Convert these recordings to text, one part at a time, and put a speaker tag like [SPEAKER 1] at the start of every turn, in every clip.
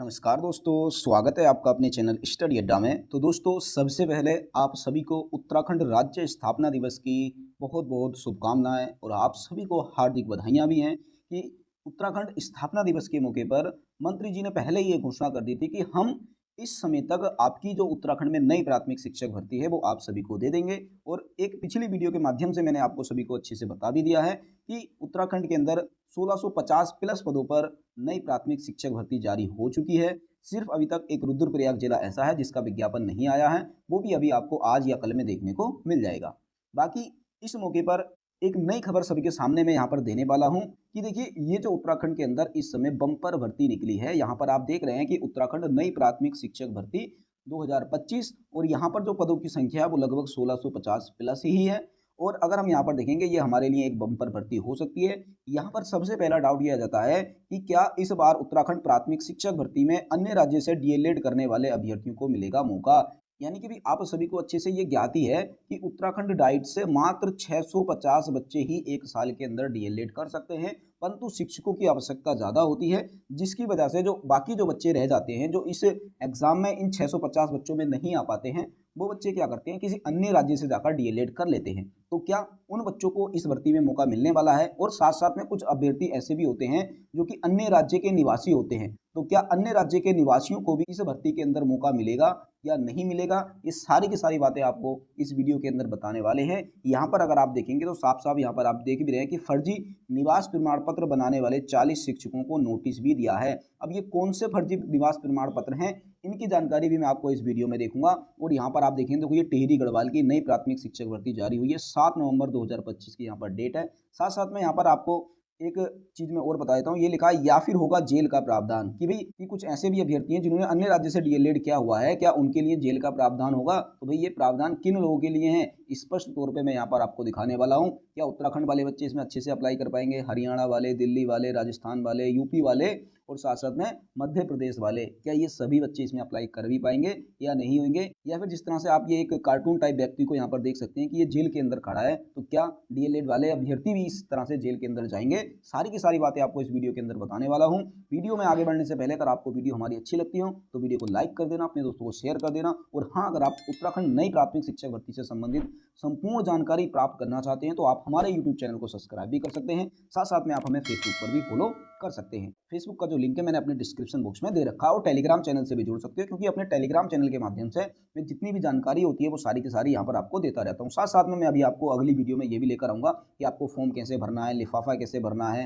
[SPEAKER 1] नमस्कार दोस्तों, स्वागत है आपका अपने चैनल स्टडी अड्डा में। तो दोस्तों, सबसे पहले आप सभी को उत्तराखंड राज्य स्थापना दिवस की बहुत बहुत शुभकामनाएं और आप सभी को हार्दिक बधाइयां भी हैं कि उत्तराखंड स्थापना दिवस के मौके पर मंत्री जी ने पहले ही ये घोषणा कर दी थी कि हम इस समय तक आपकी जो उत्तराखंड में नई प्राथमिक शिक्षक भर्ती है वो आप सभी को दे देंगे। और एक पिछली वीडियो के माध्यम से मैंने आपको सभी को अच्छे से बता भी दिया है कि उत्तराखंड के अंदर 1650 प्लस पदों पर नई प्राथमिक शिक्षक भर्ती जारी हो चुकी है। सिर्फ अभी तक एक रुद्रप्रयाग जिला ऐसा है जिसका विज्ञापन नहीं आया है, वो भी अभी आपको आज या कल में देखने को मिल जाएगा। बाकी इस मौके पर एक नई खबर सभी के सामने मैं यहाँ पर देने वाला हूँ कि देखिए, ये जो उत्तराखंड के अंदर इस समय बम्पर भर्ती निकली है, यहाँ पर आप देख रहे हैं कि उत्तराखंड नई प्राथमिक शिक्षक भर्ती 2025 और यहाँ पर जो पदों की संख्या है वो लगभग 1650 प्लस ही है। और अगर हम यहाँ पर देखेंगे, ये हमारे लिए एक बम्पर भर्ती हो सकती है। यहाँ पर सबसे पहला डाउट यह आ जाता है कि क्या इस बार उत्तराखंड प्राथमिक शिक्षक भर्ती में अन्य राज्य से डीएलएड करने वाले अभ्यर्थियों को मिलेगा मौका। यानी कि भी आप सभी को अच्छे से ये ज्ञात ही है कि उत्तराखंड डाइट से मात्र 650 बच्चे ही एक साल के अंदर डीएलएड कर सकते हैं, परंतु शिक्षकों की आवश्यकता ज़्यादा होती है, जिसकी वजह से जो बाकी जो बच्चे रह जाते हैं, जो इस एग्जाम में इन 650 बच्चों में नहीं आ पाते हैं, वो बच्चे क्या करते हैं, किसी अन्य राज्य से जाकर डीएलएड कर लेते हैं। तो क्या उन बच्चों को इस भर्ती में मौका मिलने वाला है? और साथ साथ में कुछ अभ्यर्थी ऐसे भी होते हैं जो कि अन्य राज्य के निवासी होते हैं, तो क्या अन्य राज्य के निवासियों को भी इस भर्ती के अंदर मौका मिलेगा या नहीं मिलेगा? ये सारी की सारी बातें आपको इस वीडियो के अंदर बताने वाले हैं। यहाँ पर अगर आप देखेंगे तो साफ साफ यहाँ पर आप देख भी रहे हैं कि फर्जी निवास प्रमाण पत्र बनाने वाले 40 शिक्षकों को नोटिस भी दिया है। अब ये कौन से फर्जी निवास प्रमाण पत्र हैं, इनकी जानकारी भी मैं आपको इस वीडियो में देखूंगा। और यहाँ पर आप देखेंगे देखो, ये टिहरी गढ़वाल की नई प्राथमिक शिक्षक भर्ती जारी हुई है, 7 नवंबर 2025 की यहाँ पर डेट है। साथ साथ में यहाँ पर आपको एक चीज मैं और बता देता हूँ, ये लिखा है या फिर होगा जेल का प्रावधान, कि भाई कि कुछ ऐसे भी अभ्यर्थी हैं जिन्होंने अन्य राज्य से डीएलएड किया हुआ है, क्या उनके लिए जेल का प्रावधान होगा? तो भाई ये प्रावधान किन लोगों के लिए है, स्पष्ट तौर पे मैं यहाँ पर आपको दिखाने वाला हूँ। क्या उत्तराखंड वाले बच्चे इसमें अच्छे से अप्लाई कर पाएंगे? हरियाणा वाले, दिल्ली वाले, राजस्थान वाले, यूपी वाले और साथ साथ में मध्य प्रदेश वाले, क्या ये सभी बच्चे इसमें अप्लाई कर भी पाएंगे या नहीं होंगे? या फिर जिस तरह से आप ये एक कार्टून टाइप व्यक्ति को यहाँ पर देख सकते हैं कि ये जेल के अंदर खड़ा है, तो क्या डीएलएड वाले अभ्यर्थी भी इस तरह से जेल के अंदर जाएंगे? सारी की सारी बातें आपको इस वीडियो के अंदर बताने वाला हूँ। वीडियो में आगे बढ़ने से पहले अगर आपको वीडियो हमारी अच्छी लगती हो तो वीडियो को लाइक कर देना, अपने दोस्तों को शेयर कर देना। और हाँ, अगर आप उत्तराखंड नई प्राथमिक शिक्षक भर्ती से संबंधित संपूर्ण जानकारी प्राप्त करना चाहते हैं तो आप हमारे यूट्यूब चैनल को सब्सक्राइब भी कर सकते हैं। साथ साथ में आप हमें फेसबुक पर भी फॉलो कर सकते हैं। फेसबुक का जो लिंक है मैंने अपने डिस्क्रिप्शन बॉक्स में दे रखा है, और टेलीग्राम चैनल से भी जुड़ सकते हो, क्योंकि अपने टेलीग्राम चैनल के माध्यम से मैं जितनी भी जानकारी होती है वो सारी की सारी यहाँ पर आपको देता रहता हूँ। साथ साथ में मैं अभी आपको अगली वीडियो में ये भी लेकर आऊँगा कि आपको फॉर्म कैसे भरना है, लिफाफा कैसे भरना है,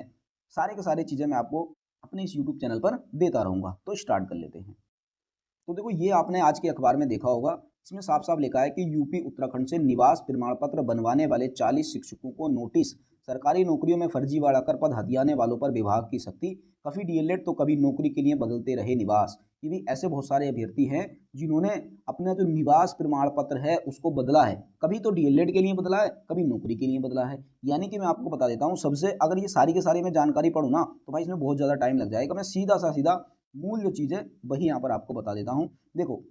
[SPEAKER 1] सारे के सारी चीज़ें मैं आपको अपने इस यूट्यूब चैनल पर देता रहूँगा। तो स्टार्ट कर लेते हैं। तो देखो, ये आपने आज के अखबार में देखा होगा, इसमें साफ साफ लिखा है कि यूपी उत्तराखंड से निवास प्रमाण पत्र बनवाने वाले 40 शिक्षकों को नोटिस, सरकारी नौकरियों में फर्जीवाड़ा कर पद हथियाने वालों पर विभाग की सख्ती, कभी डीएलएड तो कभी नौकरी के लिए बदलते रहे निवास। ये भी ऐसे बहुत सारे अभ्यर्थी हैं जिन्होंने अपना जो निवास प्रमाण पत्र है उसको बदला है, कभी तो डीएलएड के लिए बदला है, कभी नौकरी के लिए बदला है। यानी कि मैं आपको बता देता हूँ, सबसे अगर ये सारी के सारी मैं जानकारी पढ़ूँ ना तो भाई इसमें बहुत ज़्यादा टाइम लग जाएगा। मैं सीधा मूल जो चीज़ है वही यहाँ पर आपको बता देता हूँ। देखो,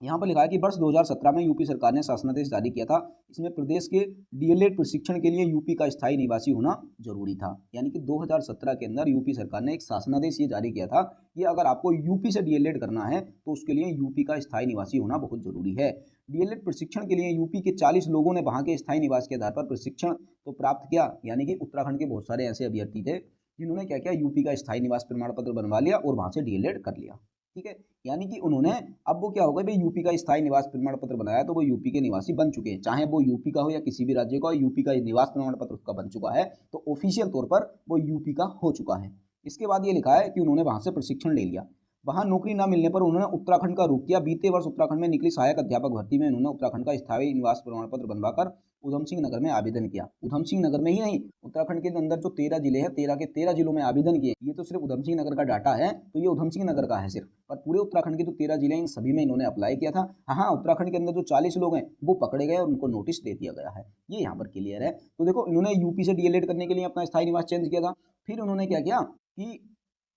[SPEAKER 1] यहाँ पर लिखा है कि वर्ष 2017 में यूपी सरकार ने शासनादेश जारी किया था। इसमें प्रदेश के डीएलएड प्रशिक्षण के लिए यूपी का स्थायी निवासी होना जरूरी था। यानी कि 2017 के अंदर यूपी सरकार ने एक शासनादेश ये जारी किया था कि अगर आपको यूपी से डीएलएड करना है तो उसके लिए यूपी का स्थायी निवासी होना बहुत जरूरी है। डीएलएड प्रशिक्षण के लिए यूपी के 40 लोगों ने वहाँ के स्थायी निवास के आधार पर प्रशिक्षण तो प्राप्त किया। यानी कि उत्तराखंड के बहुत सारे ऐसे अभ्यर्थी थे जिन्होंने क्या किया, यूपी का स्थायी निवास प्रमाण पत्र बनवा लिया और वहाँ से डीएलएड कर लिया। ठीक है, यानी कि उन्होंने, अब वो क्या होगा भाई, यूपी का स्थायी निवास प्रमाण पत्र बनाया तो वो यूपी के निवासी बन चुके हैं, चाहे वो यूपी का हो या किसी भी राज्य का हो, यूपी का निवास प्रमाण पत्र उसका बन चुका है, तो ऑफिशियल तौर पर वो यूपी का हो चुका है। इसके बाद ये लिखा है कि उन्होंने वहां से प्रशिक्षण ले लिया, वहां नौकरी न मिलने पर उन्होंने उत्तराखंड का रुख किया। बीते वर्ष उत्तराखंड में निकली सहायक अध्यापक भर्ती में उन्होंने उत्तराखंड का स्थायी निवास प्रमाण पत्र बनवाकर उधम सिंह नगर में आवेदन किया। उधम सिंह नगर में ही नहीं, उत्तराखंड के अंदर जो 13 जिले हैं, 13 के 13 जिलों में आवेदन किए। ये तो सिर्फ उधम सिंह नगर का डाटा है, तो ये उधम सिंह नगर का है सिर्फ, पर पूरे उत्तराखंड के जो 13 जिले हैं इन सभी में इन्होंने अप्लाई किया था। हाँ, उत्तराखंड के अंदर जो 40 लोग हैं वो पकड़े गए और उनको नोटिस दे दिया गया है, ये यहाँ पर क्लियर है। तो देखो, इन्होंने यूपी से डीएलएड करने के लिए अपना स्थायी निवास चेंज किया था, फिर उन्होंने क्या किया कि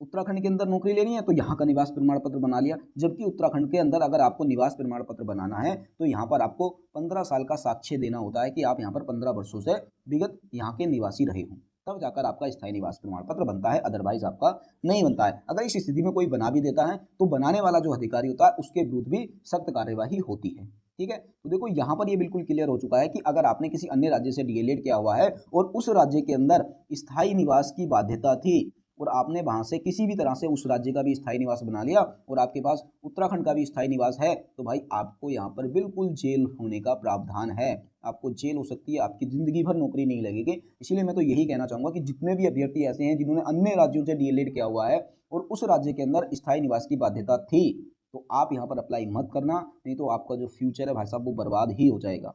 [SPEAKER 1] उत्तराखंड के अंदर नौकरी लेनी है तो यहाँ का निवास प्रमाण पत्र बना लिया। जबकि उत्तराखंड के अंदर अगर आपको निवास प्रमाण पत्र बनाना है तो यहाँ पर आपको 15 साल का साक्ष्य देना होता है कि आप यहाँ पर 15 वर्षों से विगत यहाँ के निवासी रहे हों। तब जाकर आपका स्थायी निवास प्रमाण पत्र बनता है, अदरवाइज आपका नहीं बनता है। अगर इस स्थिति में कोई बना भी देता है तो बनाने वाला जो अधिकारी होता है उसके विरुद्ध भी सख्त कार्यवाही होती है। ठीक है, तो देखो यहाँ पर ये बिल्कुल क्लियर हो चुका है कि अगर आपने किसी अन्य राज्य से डीएलएड किया हुआ है और उस राज्य के अंदर स्थायी निवास की बाध्यता थी और आपने वहां से किसी भी तरह से उस राज्य का भी स्थायी निवास बना लिया और आपके पास उत्तराखंड का भी स्थायी निवास है, तो भाई आपको यहाँ पर बिल्कुल जेल होने का प्रावधान है। आपको जेल हो सकती है, आपकी जिंदगी भर नौकरी नहीं लगेगी। इसीलिए मैं तो यही कहना चाहूंगा कि जितने भी अभ्यर्थी ऐसे हैं जिन्होंने अन्य राज्यों से डीएलएड किया हुआ है और उस राज्य के अंदर स्थायी निवास की बाध्यता थी, तो आप यहाँ पर अप्लाई मत करना, नहीं तो आपका जो फ्यूचर है भाई साहब वो बर्बाद ही हो जाएगा।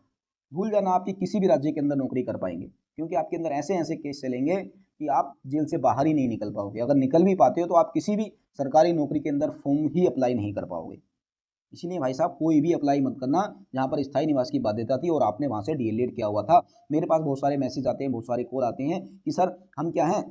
[SPEAKER 1] भूल जाना आपकी किसी भी राज्य के अंदर नौकरी कर पाएंगे, क्योंकि आपके अंदर ऐसे ऐसे केस चलेंगे कि आप जेल से बाहर ही नहीं निकल पाओगे। अगर निकल भी पाते हो तो आप किसी भी सरकारी नौकरी के अंदर फॉर्म ही अप्लाई नहीं कर पाओगे। इसीलिए भाई साहब कोई भी अप्लाई मत करना जहाँ पर स्थायी निवास की बाध्यता थी और आपने वहाँ से डीएलएड किया हुआ था। मेरे पास बहुत सारे मैसेज आते हैं, बहुत सारे कॉल आते हैं कि सर हम क्या हैं,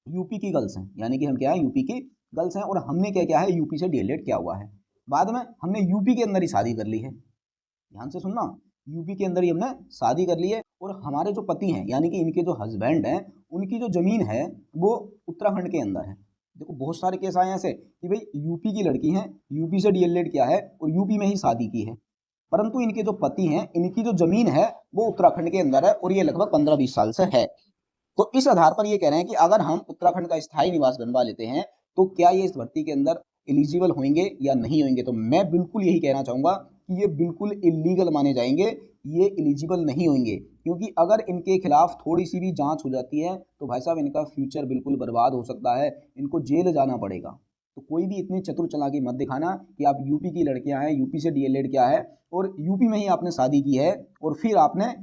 [SPEAKER 1] यूपी की गर्ल्स हैं, यानी कि हम क्या है, यूपी की गर्ल्स हैं और हमने क्या क्या है, यूपी से डीएलएड किया हुआ है। बाद में हमने यूपी के अंदर ही शादी कर ली है। ध्यान से सुनना, यूपी के अंदर ही हमने शादी कर ली है और हमारे जो पति हैं यानी कि इनके जो हस्बैंड हैं उनकी जो जमीन है वो उत्तराखंड के अंदर है। देखो बहुत सारे केस आए ऐसे कि भाई यूपी की लड़की है, यूपी से डीएलएड किया है और यूपी में ही शादी की है, परंतु इनके जो पति हैं इनकी जो जमीन है वो उत्तराखंड के अंदर है और ये लगभग 15-20 साल से है। तो इस आधार पर ये कह रहे हैं कि अगर हम उत्तराखंड का स्थायी निवास बनवा लेते हैं तो क्या ये इस भर्ती के अंदर एलिजिबल होंगे या नहीं होंगे। तो मैं बिल्कुल यही कहना चाहूंगा कि ये बिल्कुल इलीगल माने जाएंगे, ये एलिजिबल नहीं होंगे, क्योंकि अगर इनके खिलाफ थोड़ी सी भी जांच हो जाती है तो भाई साहब इनका फ्यूचर बिल्कुल बर्बाद हो सकता है, इनको जेल जाना पड़ेगा। तो कोई भी इतनी चतुर चालाकी मत दिखाना कि आप यूपी की लड़कियां हैं, यूपी से डीएलएड किया है और यूपी में ही आपने शादी की है और फिर आपने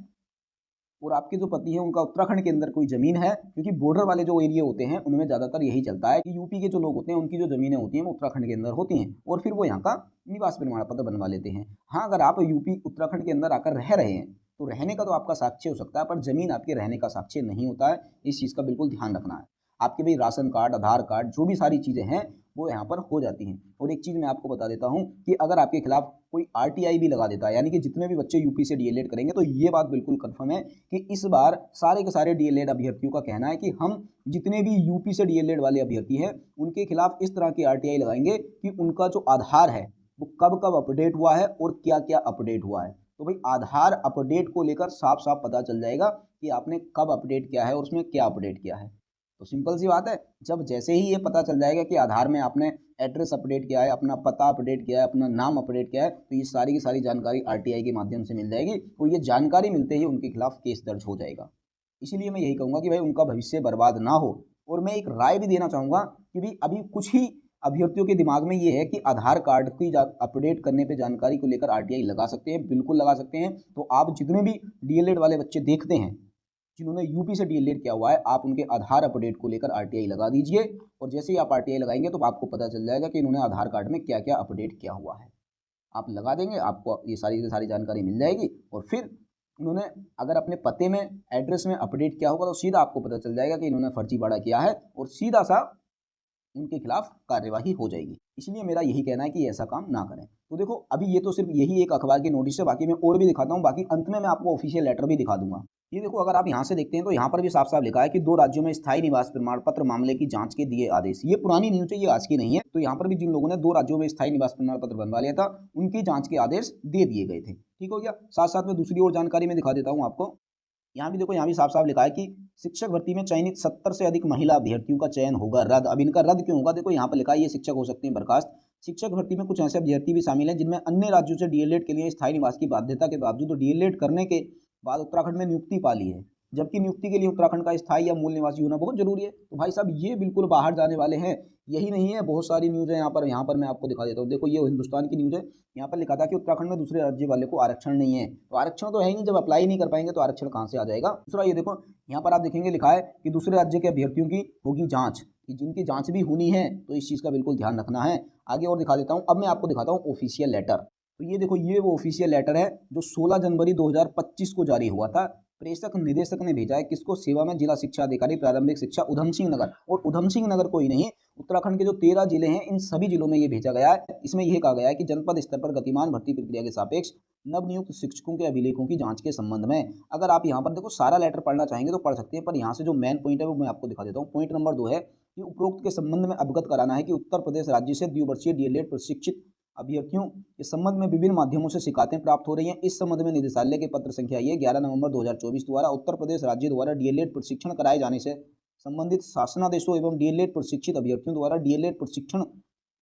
[SPEAKER 1] और आपके जो पति हैं उनका उत्तराखंड के अंदर कोई जमीन है, क्योंकि बॉर्डर वाले जो एरिया होते हैं उनमें ज़्यादातर यही चलता है कि यूपी के जो लोग होते हैं उनकी जो ज़मीनें होती हैं वो उत्तराखंड के अंदर होती हैं और फिर वो यहाँ का निवास प्रमाण पत्र बनवा लेते हैं। हाँ, अगर आप यूपी उत्तराखंड के अंदर आकर रह रहे हैं तो रहने का तो आपका साक्ष्य हो सकता है, पर जमीन आपके रहने का साक्ष्य नहीं होता है। इस चीज़ का बिल्कुल ध्यान रखना है। आपके भी राशन कार्ड, आधार कार्ड, जो भी सारी चीज़ें हैं वो यहाँ पर हो जाती हैं। और एक चीज़ मैं आपको बता देता हूँ कि अगर आपके खिलाफ कोई आरटीआई भी लगा देता है, यानी कि जितने भी बच्चे यूपी से डीएलएड करेंगे, तो ये बात बिल्कुल कंफर्म है कि इस बार सारे के सारे डीएलएड अभ्यर्थियों का कहना है कि हम जितने भी यूपी से डीएलएड वाले अभ्यर्थी हैं उनके खिलाफ इस तरह की आरटीआई लगाएंगे कि उनका जो आधार है वो कब कब अपडेट हुआ है और क्या क्या अपडेट हुआ है। तो भाई आधार अपडेट को लेकर साफ साफ पता चल जाएगा कि आपने कब अपडेट किया है और उसमें क्या अपडेट किया है। तो सिंपल सी बात है, जब जैसे ही ये पता चल जाएगा कि आधार में आपने एड्रेस अपडेट किया है, अपना पता अपडेट किया है, अपना नाम अपडेट किया है, तो ये सारी की सारी जानकारी आरटीआई के माध्यम से मिल जाएगी और ये जानकारी मिलते ही उनके खिलाफ केस दर्ज हो जाएगा। इसीलिए मैं यही कहूँगा कि भाई उनका भविष्य बर्बाद ना हो। और मैं एक राय भी देना चाहूँगा कि भाई अभी कुछ ही अभ्यर्थियों के दिमाग में ये है कि आधार कार्ड की अपडेट करने पे जानकारी को लेकर आरटीआई लगा सकते हैं, बिल्कुल लगा सकते हैं। तो आप जितने भी डीएलएड वाले बच्चे देखते हैं जिन्होंने यूपी से डीएलएड किया हुआ है, आप उनके आधार अपडेट को लेकर आरटीआई लगा दीजिए और जैसे ही आप आरटीआई लगाएंगे तो आपको पता चल जाएगा कि इन्होंने आधार कार्ड में क्या क्या अपडेट किया हुआ है। आप लगा देंगे, आपको ये सारी की सारी जानकारी मिल जाएगी और फिर उन्होंने अगर अपने पते में, एड्रेस में अपडेट किया होगा तो सीधा आपको पता चल जाएगा कि इन्होंने फर्जीवाड़ा किया है और सीधा सा उनके खिलाफ कार्यवाही हो जाएगी। इसलिए मेरा यही कहना है कि ऐसा काम ना करें। तो देखो अभी ये तो सिर्फ यही एक अखबार की नोटिस है, बाकी मैं और भी दिखाता हूँ। बाकी अंत में मैं आपको ऑफिशियल लेटर भी दिखा दूंगा। ये देखो अगर आप यहाँ से देखते हैं तो यहाँ पर भी साफ साफ लिखा है कि 2 राज्यों में स्थायी निवास प्रमाण पत्र मामले की जांच के दिए आदेश। ये पुरानी न्यूज है, ये आज की नहीं है। तो यहाँ पर भी जिन लोगों ने 2 राज्यों में स्थायी निवास प्रमाण पत्र बनवा लिया था उनकी जांच के आदेश दे दिए गए थे। ठीक हो गया। साथ साथ में दूसरी और जानकारी में दिखा देता हूँ आपको। यहाँ भी देखो, यहाँ भी साफ साफ लिखा है कि शिक्षक भर्ती में चयनित 70 से अधिक महिला अभ्यर्थियों का चयन होगा रद्द। अब इनका रद्द क्यों होगा, देखो यहाँ पर लिखा है ये शिक्षक हो सकते हैं बर्खास्त। शिक्षक भर्ती में कुछ ऐसे अभ्यर्थी भी शामिल हैं जिनमें अन्य राज्यों से डीएलएड के लिए स्थायी निवास की बाध्यता के बावजूद डीएलएड करने के बाद उत्तराखंड में नियुक्ति पा ली है, जबकि नियुक्ति के लिए उत्तराखंड का स्थायी या मूल निवासी होना बहुत जरूरी है। तो भाई साहब ये बिल्कुल बाहर जाने वाले हैं। यही नहीं है, बहुत सारी न्यूज़ है यहाँ पर मैं आपको दिखा देता हूँ। देखो ये हिंदुस्तान की न्यूज़ है, यहाँ पर लिखा था कि उत्तराखंड में दूसरे राज्य वाले को आरक्षण नहीं है। तो आरक्षण तो है ही नहीं, जब अप्लाई नहीं कर पाएंगे तो आरक्षण कहाँ से आ जाएगा। दूसरा ये देखो, यहाँ पर आप देखेंगे लिखा है कि दूसरे राज्य के अभ्यर्थियों की होगी जाँच, कि जिनकी जाँच भी होनी है, तो इस चीज़ का बिल्कुल ध्यान रखना है। आगे और दिखा देता हूँ। अब मैं आपको दिखाता हूँ ऑफिशियल लेटर। तो ये देखो, ये वो ऑफिशियल लेटर है जो 16 जनवरी 2025 को जारी हुआ था। प्रेषक निदेशक ने भेजा है किसको, सेवा में जिला शिक्षा अधिकारी प्रारंभिक शिक्षा उधम सिंह नगर। और उधम सिंह नगर कोई नहीं, उत्तराखंड के जो 13 जिले हैं इन सभी जिलों में ये भेजा गया है। इसमें यह कहा गया है कि जनपद स्तर पर गतिमान भर्ती प्रक्रिया के सापेक्ष नवनियुक्त शिक्षकों के अभिलेखों की जांच के संबंध में। अगर आप यहाँ पर देखो सारा लेटर पढ़ना चाहेंगे तो पढ़ सकते हैं, पर यहाँ से जो मेन पॉइंट है वो मैं आपको दिखा देता हूँ। पॉइंट नंबर 2 है कि उपरोक्त के संबंध में अवगत कराना है कि उत्तर प्रदेश राज्य से द्विवर्षीय डीएलएड प्रशिक्षित अभ्यर्थियों के संबंध में विभिन्न माध्यमों से शिकायतें प्राप्त हो रही हैं। इस संबंध में निदेशालय के पत्र संख्या ये 11 नवंबर 2024 द्वारा उत्तर प्रदेश राज्य द्वारा डीएलएड प्रशिक्षण कराए जाने से संबंधित शासनादेशों एवं डीएलएड प्रशिक्षित अभ्यर्थियों द्वारा डीएलएड प्रशिक्षण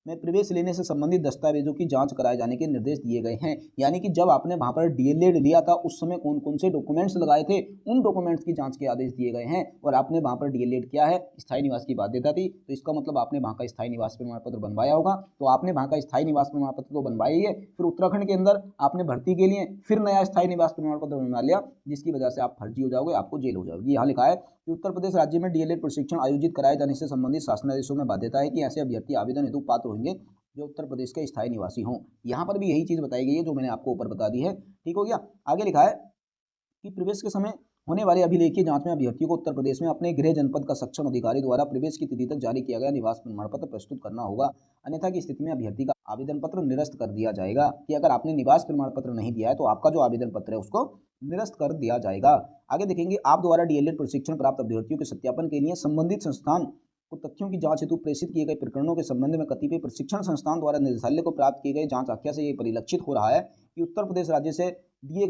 [SPEAKER 1] में प्रवेश लेने से संबंधित दस्तावेजों की जांच कराए जाने के निर्देश दिए गए हैं। यानी कि जब आपने वहां पर डीएलएड लिया था उस समय कौन कौन से डॉक्यूमेंट्स लगाए थे, उन डॉक्यूमेंट्स की जांच के आदेश दिए गए हैं। और आपने वहां पर डीएलएड किया है, स्थायी निवास की बाध्यता थी, तो इसका मतलब आपने वहां का स्थायी निवास प्रमाण पत्र बनवाया होगा। तो आपने वहां का स्थायी निवास प्रमाण पत्र तो बनवाया ही है, फिर उत्तराखंड के अंदर आपने भर्ती के लिए फिर नया स्थायी निवास प्रमाण पत्र बनवा लिया, जिसकी वजह से आप फर्जी हो जाओगे, आपको जेल हो जाएगी। यहाँ लिखा है कि उत्तर प्रदेश राज्य में डीएलएड प्रशिक्षण आयोजित कराए जाने से संबंधित शासनादेशों में बाध्यता है कि ऐसे अभ्यर्थी आवेदन हेतु पात्र होंगे जो उत्तर प्रदेश के स्थायी निवासी हों। यहाँ पर भी यही चीज बताई गई है जो मैंने आपको ऊपर बता दी है। ठीक हो गया। आगे लिखा है कि प्रवेश के समय होने वाले अभिलेखीय जांच में अभ्यर्थियों को उत्तर प्रदेश में अपने गृह जनपद का सक्षम अधिकारी द्वारा प्रवेश की तिथि तक जारी किया गया निवास प्रमाण पत्र प्रस्तुत करना होगा, अन्यथा की स्थिति में अभ्यर्थी का आवेदन पत्र निरस्त कर दिया जाएगा। कि अगर आपने निवास प्रमाण पत्र नहीं दिया है तो आपका जो आवेदन पत्र है उसको निरस्त कर दिया जाएगा। आगे देखेंगे, आप द्वारा डीएलएड प्रशिक्षण प्राप्त अभ्यर्थियों के सत्यापन के लिए संबंधित संस्थान को तथ्यों की जांच हेतु प्रेषित किए गए प्रकरणों के संबंध में कतिपय प्रशिक्षण संस्थान द्वारा निदेशालय को प्राप्त किए गए जांच आख्या से यह परिलक्षित हो रहा है कि उत्तर प्रदेश राज्य से किए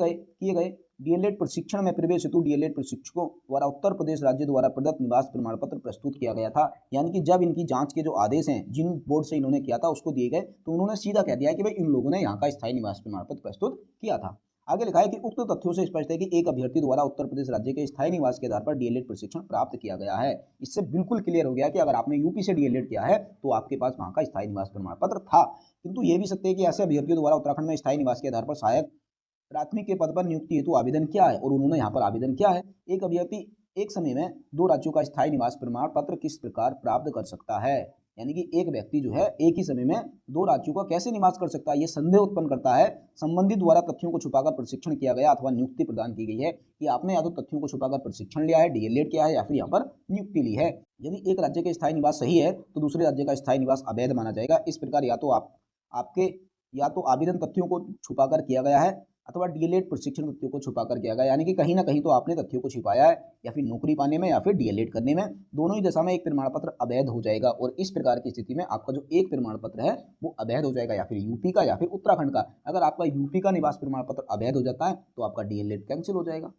[SPEAKER 1] गए डीएलएड प्रशिक्षण में प्रवेश हेतु डीएलएड प्रशिक्षकों द्वारा उत्तर प्रदेश राज्य द्वारा प्रदत्त निवास प्रमाण पत्र प्रस्तुत किया गया था। यानी कि जब इनकी जांच के जो आदेश हैं जिन बोर्ड से इन्होंने किया था उसको दिए गए, तो उन्होंने सीधा कह दिया कि भाई इन लोगों ने यहाँ का स्थायी निवास प्रमाण पत्र प्रस्तुत किया था। आगे लिखा है कि उक्त तथ्यों से स्पष्ट है कि एक अभ्यर्थी द्वारा उत्तर प्रदेश राज्य के स्थायी निवास के आधार पर डीएलएड प्रशिक्षण प्राप्त किया गया है। इससे बिल्कुल क्लियर हो गया कि अगर आपने यूपी से डीएलएड किया है तो आपके पास वहां का स्थायी निवास प्रमाण पत्र था। किंतु ये भी सत्य है कि ऐसे अभ्यर्थियों द्वारा उत्तराखंड में स्थायी निवास के आधार पर सहायक प्राथमिक के पद पर नियुक्ति हेतु आवेदन किया है, और उन्होंने यहाँ पर आवेदन किया है। एक अभ्यर्थी एक समय में 2 राज्यों का स्थायी निवास प्रमाण पत्र किस प्रकार प्राप्त कर सकता है। यानी कि एक व्यक्ति जो है एक ही समय में 2 राज्यों का कैसे निवास कर सकता है, ये संदेह उत्पन्न करता है। संबंधित द्वारा तथ्यों को छुपाकर प्रशिक्षण किया गया अथवा नियुक्ति प्रदान की गई है कि आपने या तो तथ्यों को छुपाकर प्रशिक्षण लिया है, डीएलएड किया है, या फिर यहाँ पर नियुक्ति ली है। यदि एक राज्य का स्थायी निवास सही है तो दूसरे राज्य का स्थायी निवास अवैध माना जाएगा। इस प्रकार या तो आपके या तो आवेदन तथ्यों को छुपाकर किया गया है अथवा डीएलएड प्रशिक्षण तथ्यों को छुपाकर किया गया। यानी कि कहीं ना कहीं तो आपने तथ्यों को छिपाया है, या फिर नौकरी पाने में या फिर डीएलएड करने में, दोनों ही दशा में एक प्रमाण पत्र अवैध हो जाएगा। और इस प्रकार की स्थिति में आपका जो एक प्रमाण पत्र है वो अवैध हो जाएगा, या फिर यूपी का या फिर उत्तराखंड का। अगर आपका यूपी का निवास प्रमाण पत्र अवैध हो जाता है तो आपका डीएलएड कैंसिल हो जाएगा,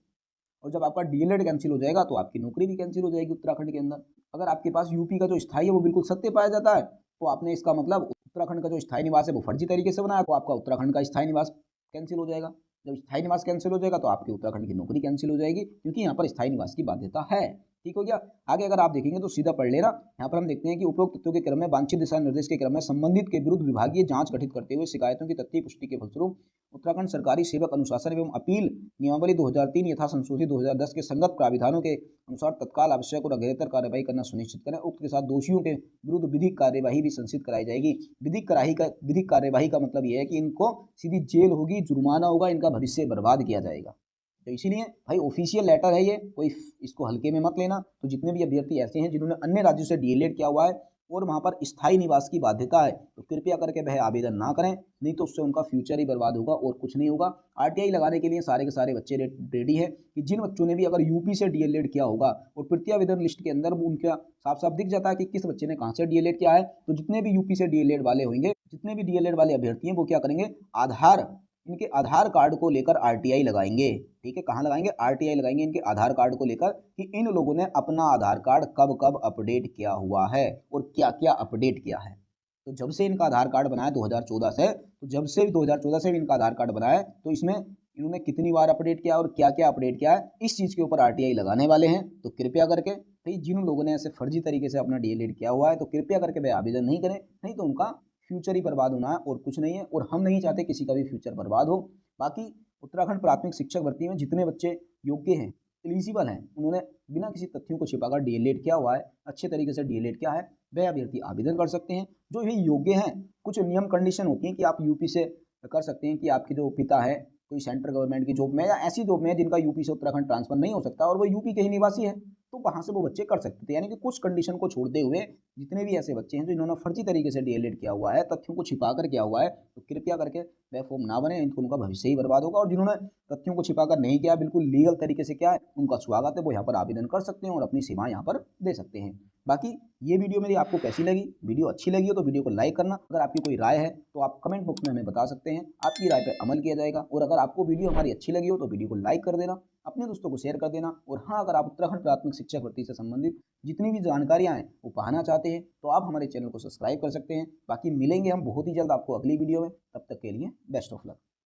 [SPEAKER 1] और जब आपका डीएलएड कैंसिल हो जाएगा तो आपकी नौकरी भी कैंसिल हो जाएगी उत्तराखंड के अंदर। अगर आपके पास यूपी का जो स्थायी है वो बिल्कुल सत्य पाया जाता है तो आपने इसका मतलब उत्तराखंड का जो स्थायी निवास है वो फर्जी तरीके से बनाया, तो आपका उत्तराखंड का स्थायी निवास कैंसिल हो जाएगा। जब स्थायी निवास कैंसिल हो जाएगा तो आपकी उत्तराखंड की नौकरी कैंसिल हो जाएगी, क्योंकि यहाँ पर स्थायी निवास की बाध्यता है। ठीक हो गया। आगे अगर आप देखेंगे तो सीधा पढ़ लेना। यहाँ पर हम देखते हैं कि उपरोक्त तथ्यों के क्रम में वांछित दिशा निर्देश के क्रम में संबंधित के विरुद्ध विभागीय जांच गठित करते हुए शिकायतों की तथ्य पुष्टि के फलस्वरूप उत्तराखंड सरकारी सेवक अनुशासन एवं अपील नियमावली 2003 यथा संशोधित 2010 के संगत प्राविधानों के अनुसार तत्काल आवश्यक और अग्रेतर कार्यवाही करना सुनिश्चित करें। उक्त के साथ दोषियों के विरुद्ध विधिक कार्यवाही भी संसिद्ध कराई जाएगी। विधिक कार्यवाही का मतलब यह है कि इनको सीधी जेल होगी, जुर्माना होगा, इनका भविष्य बर्बाद किया जाएगा। तो इसीलिए भाई ऑफिशियल लेटर है ये, कोई इसको हल्के में मत लेना। तो जितने भी अभ्यर्थी ऐसे हैं जिन्होंने अन्य राज्यों से डीएलएड किया हुआ है और वहां पर स्थायी निवास की बाध्यता है, तो कृपया करके वह आवेदन ना करें, नहीं तो उससे उनका फ्यूचर ही बर्बाद होगा और कुछ नहीं होगा। आरटीआई लगाने के लिए सारे के सारे बच्चे रेडी है कि जिन बच्चों ने भी अगर यूपी से डीएलएड किया होगा और तृतीय आवेदन लिस्ट के अंदर उनका साफ साफ दिख जाता है कि किस बच्चे ने कहाँ से डीएलएड किया है, तो जितने भी यूपी से डीएलएड वाले होंगे, जितने भी डीएलएड वाले अभ्यर्थी हैं वो क्या करेंगे, इनके आधार कार्ड को लेकर आरटीआई लगाएंगे। ठीक है, कहाँ लगाएंगे, आरटीआई लगाएंगे इनके आधार कार्ड को लेकर कि इन लोगों ने अपना आधार कार्ड कब कब अपडेट किया हुआ है और क्या क्या अपडेट किया है। तो जब से इनका आधार कार्ड बनाया 2014 से, तो जब से 2014 से इनका आधार कार्ड बनाया तो इसमें इन्होंने कितनी बार अपडेट किया और क्या क्या अपडेट किया है, इस चीज के ऊपर आरटीआई लगाने वाले हैं। तो कृपया करके भाई जिन लोगों ने ऐसे फर्जी तरीके से अपना डीएलएड किया हुआ है तो कृपया करके वे आवेदन नहीं करें, नहीं तो उनका फ्यूचर ही बर्बाद होना है और कुछ नहीं है। और हम नहीं चाहते किसी का भी फ्यूचर बर्बाद हो। बाकी उत्तराखंड प्राथमिक शिक्षक भर्ती में जितने बच्चे योग्य हैं, एलिजिबल हैं, उन्होंने बिना किसी तथ्यों को छिपाकर डीएलएड किया हुआ है, अच्छे तरीके से डीएलएड किया है, वे अभ्यर्थी आवेदन कर सकते हैं। जो ये योग्य हैं, कुछ नियम कंडीशन होती हैं कि आप यूपी से कर सकते हैं, कि आपके जो पिता है कोई सेंट्रल गवर्नमेंट की जॉब में या ऐसी जॉब में जिनका यूपी से उत्तराखंड ट्रांसफर नहीं हो सकता और वो यूपी के ही निवासी है, तो वहाँ से वो बच्चे कर सकते थे। यानी कि कुछ कंडीशन को छोड़ते हुए जितने भी ऐसे बच्चे हैं जो इन्होंने फर्जी तरीके से डीएलएड किया हुआ है, तथ्यों को छिपा कर किया हुआ है, तो कृपया करके वह फॉर्म ना भरें, इनको उनका भविष्य ही बर्बाद होगा। और जिन्होंने तथ्यों को छिपाकर नहीं किया, बिल्कुल लीगल तरीके से किया है, उनका स्वागत है, वो यहाँ पर आवेदन कर सकते हैं और अपनी सेवाएँ यहाँ पर दे सकते हैं। बाकी ये वीडियो मेरी आपको कैसी लगी? वीडियो अच्छी लगी हो तो वीडियो को लाइक करना। अगर आपकी कोई राय है तो आप कमेंट बॉक्स में हमें बता सकते हैं, आपकी राय पे अमल किया जाएगा। और अगर आपको वीडियो हमारी अच्छी लगी हो तो वीडियो को लाइक कर देना, अपने दोस्तों को शेयर कर देना। और हाँ, अगर आप उत्तराखंड प्राथमिक शिक्षा भर्ती से संबंधित जितनी भी जानकारियाँ हैं वो पाना चाहते हैं तो आप हमारे चैनल को सब्सक्राइब कर सकते हैं। बाकी मिलेंगे हम बहुत ही जल्द आपको अगली वीडियो में, तब तक के लिए बेस्ट ऑफ लक।